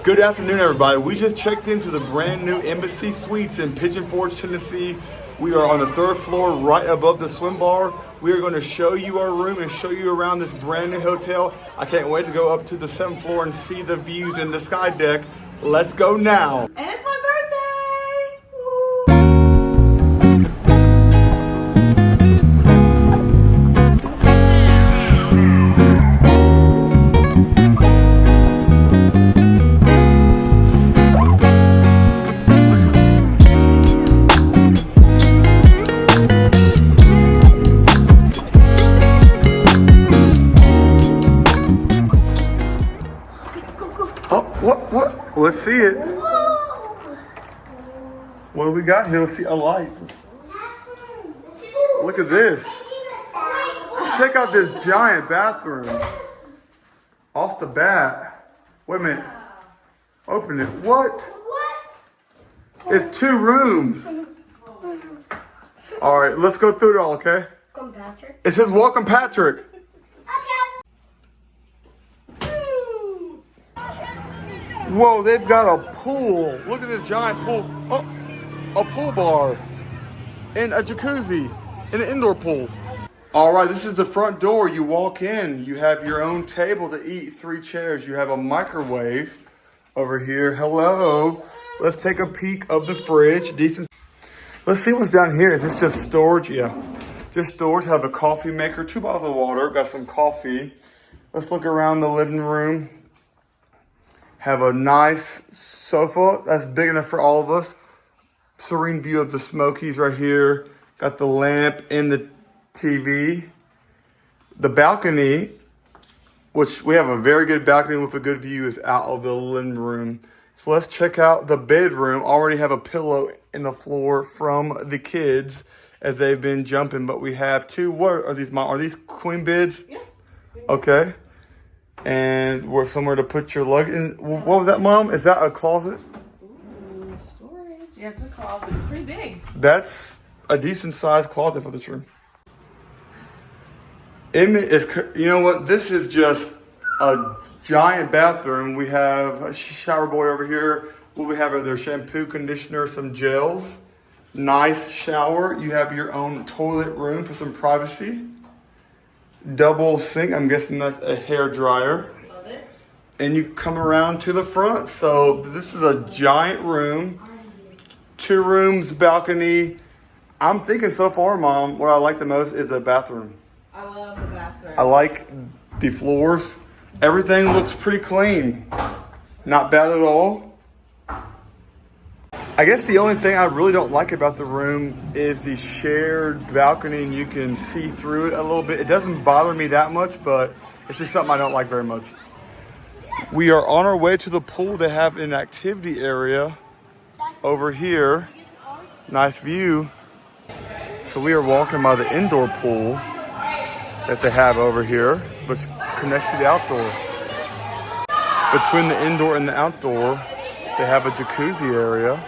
Good afternoon, everybody. We just checked into the brand new Embassy Suites in Pigeon Forge, Tennessee. We are on the third floor, right above the swim bar. We are going to show you our room and show you around this brand new hotel. I can't wait to go up to the 7th floor and see the views in the sky deck. Let's go now. And it's my birthday! Oh, what? Let's see it. What do we got here? Let's see a light. Look at this. Check out this giant bathroom. Off the bat. Wait a minute. Open it. What? It's 2 rooms. All right, let's go through it all, okay? Welcome, Patrick. It says welcome, Patrick. Whoa, they've got a pool. Look at this giant pool. Oh, a pool bar and a jacuzzi and an indoor pool. All right, this is the front door. You walk in, you have your own table to eat, 3 chairs. You have a microwave over here. Hello. Let's take a peek of the fridge. Decent. Let's see what's down here. Is this just storage? Yeah. Just storage. Have a coffee maker, 2 bottles of water, got some coffee. Let's look around the living room. Have a nice sofa that's big enough for all of us. Serene view of the Smokies right here. Got the lamp and the TV. The balcony, which we have a very good balcony with a good view, is out of the living room. So let's check out the bedroom. Already have a pillow in the floor from the kids as they've been jumping. But we have 2, what are these, Mom? Are these queen beds? Yeah. Okay. And we're somewhere to put your luggage in. What was that, Mom? Is that a closet? Ooh, storage. Yeah, it's a closet. It's pretty big. That's a decent sized closet for this room. You know what? This is just a giant bathroom. We have a shower boy over here. What we have are their shampoo, conditioner, some gels. Nice shower. You have your own toilet room for some privacy. Double sink. I'm guessing that's a hair dryer. Love it. And you come around to the front. So this is a giant room. 2 rooms, balcony. I'm thinking so far, Mom, what I like the most is the bathroom. I love the bathroom. I like the floors. Everything looks pretty clean. Not bad at all. I guess the only thing I really don't like about the room is the shared balcony, and you can see through it a little bit. It doesn't bother me that much, but it's just something I don't like very much. We are on our way to the pool. They have an activity area over here. Nice view. So we are walking by the indoor pool that they have over here, which connects to the outdoor. Between the indoor and the outdoor, they have a jacuzzi area.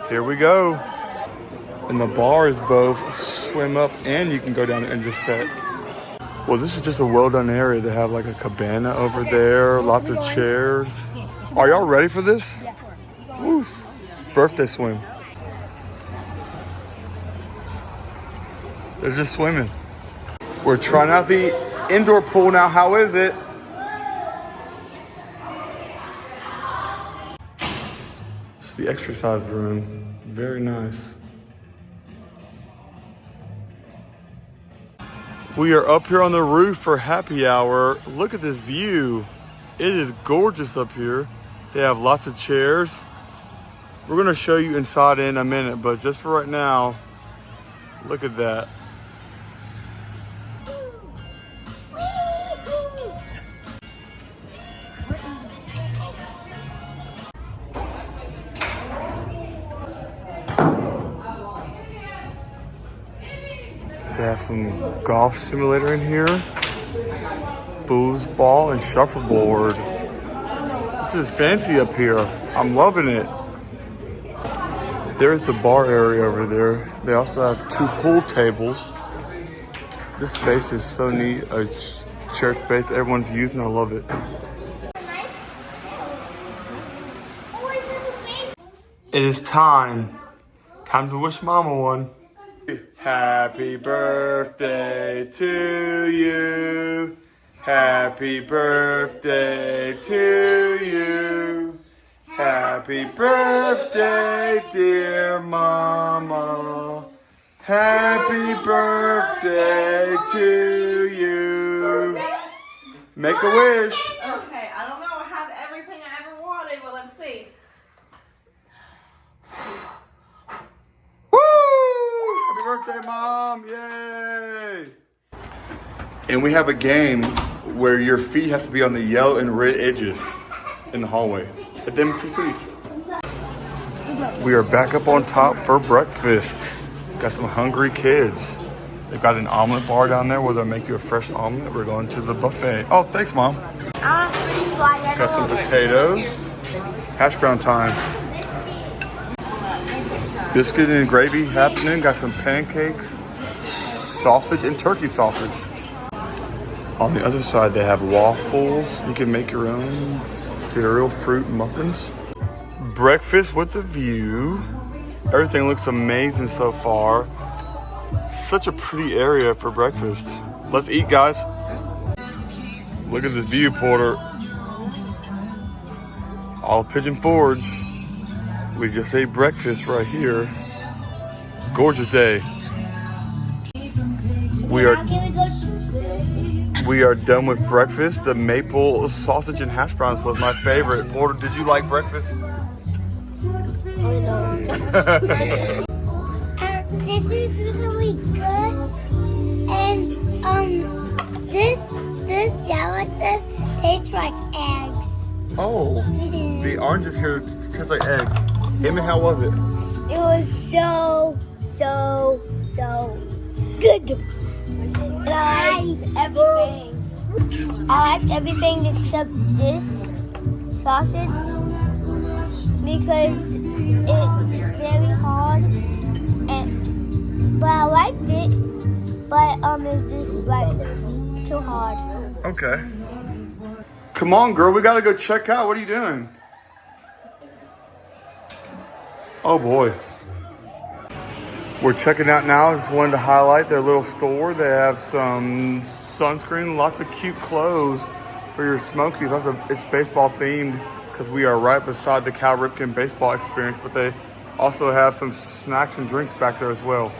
Here we go. And the bars both swim up and you can go down and just sit. Well, this is just a well done area. They have like a cabana over there, lots of chairs. Are y'all ready for this? Yeah. Woof. Birthday swim. They're just swimming. We're trying out the indoor pool now. How is it? It's the exercise room. Very nice. We are up here on the roof for happy hour. Look at this view. It is gorgeous up here. They have lots of chairs. We're gonna show you inside in a minute, but just for right now, look at that. They have some golf simulator in here. Foosball and shuffleboard. This is fancy up here. I'm loving it. There's a bar area over there. They also have 2 pool tables. This space is so neat. A shared space everyone's using. I love it. It is time. Time to wish Mama one. Happy birthday to you. Happy birthday to you. Happy birthday, dear Mama. Happy birthday to you. Make a wish. Okay, I don't know. I have everything I ever wanted. Well, let's see. Woo! Happy birthday, Mom. Yay! And we have a game where your feet have to be on the yellow and red edges in the hallway. At them Sweets. We are back up on top for breakfast. Got some hungry kids. They've got an omelet bar down there where they'll make you a fresh omelet. We're going to the buffet. Oh, thanks, Mom. Got some potatoes. Hash brown time. Biscuit and gravy happening. Got some pancakes, sausage, and turkey sausage. On the other side, they have waffles. You can make your own cereal fruit muffins. Breakfast with a view. Everything looks amazing so far. Such a pretty area for breakfast. Let's eat, guys. Look at this view, Porter. All Pigeon Forge. We just ate breakfast right here. Gorgeous day. We are done with breakfast. The maple sausage and hash browns was my favorite. Porter, did you like breakfast? This is really good, and this yellow stuff tastes like eggs. Oh, the oranges here taste like eggs. Amy, how was it? It was so good. And I liked everything. I liked everything except this sausage because it's very hard. But I liked it, but it was just like too hard. Okay. Come on, girl, we gotta go check out. What are you doing? Oh boy. We're checking out now. Just wanted to highlight their little store. They have some sunscreen, lots of cute clothes for your Smokies. It's baseball themed because we are right beside the Cal Ripken baseball experience, but they also have some snacks and drinks back there as well.